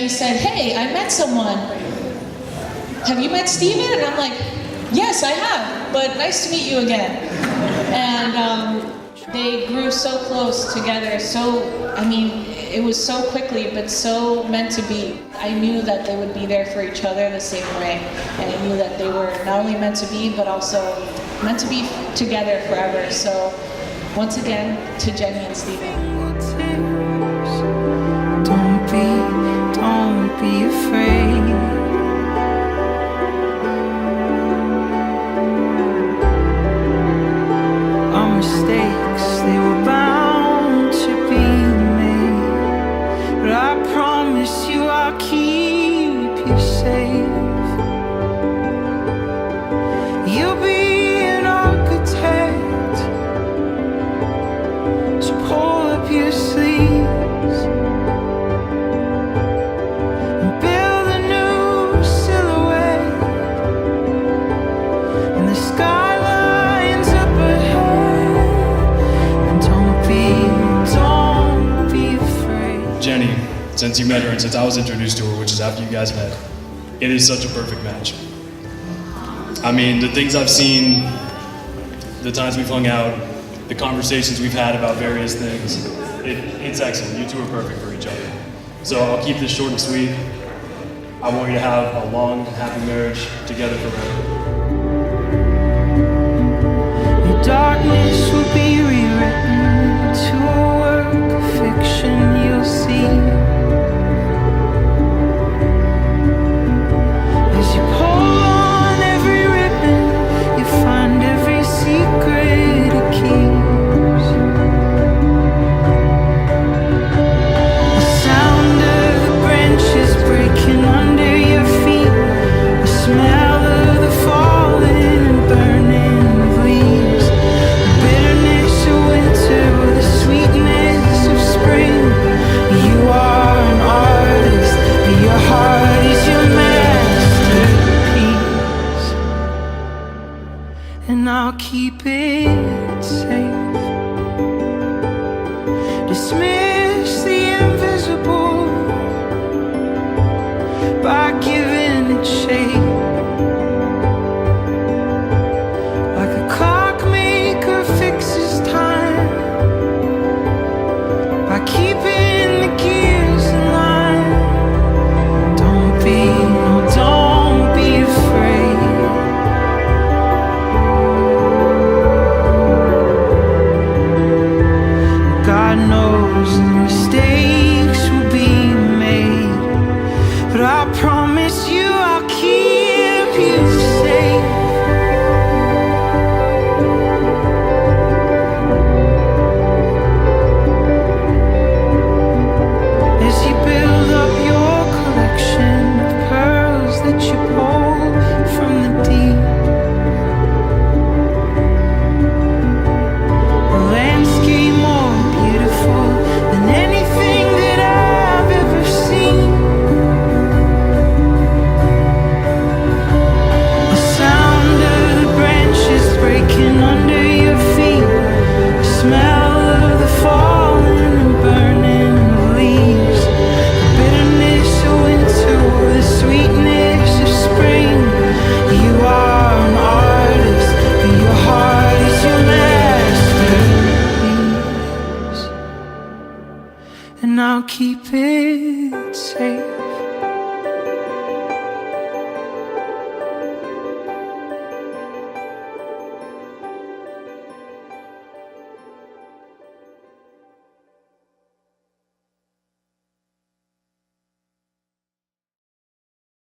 Jenny said, hey, I met someone. Have you met Stephen? And I'm like, yes, I have, but nice to meet you again. And they grew so close together, it was so quickly, but so meant to be. I knew that they would be there for each other the same way, and I knew that they were not only meant to be, but also meant to be together forever. So, once again, to Jenny and Stephen. Don't be afraid. Our mistakes, they were bound to be made, but I promise you I'll keep you safe. You'll be an architect, so pull up your sleeves and build a new silhouette, and the skylines up ahead. And don't be afraid. Jenny, since you met her and since I was introduced to her, which is after you guys met, it is such a perfect match. I mean, the things I've seen, the times we've hung out, the conversations we've had about various things, it's excellent. You two are perfect for each other. So I'll keep this short and sweet. I want you to have a long, happy marriage together forever. Your darkness will be rewritten to a work of fiction. You'll see as you pull on every ribbon, you find every secret it keeps. The sound of the branches breaking under your feet, the smell of the falling and burning of leaves, the bitterness of winter with the sweetness of spring. You are an artist, but your heart is your masterpiece, and I'll keep it safe. Dismiss the invisible by giving it shape, like a clockmaker fixes time by keeping the gears in line. Don't be afraid. God knows the mistakes will be made, but I promise you I'll keep you safe. As you build up your collection of pearls that you pull from the deep, a landscape more beautiful than anything that I've ever seen. The sound of the branches breaking under your feet, the smell of the falling and burning of leaves, the bitterness of winter with the sweetness of spring. You are an artist, but your heart is your masterpiece, and I'll keep it safe.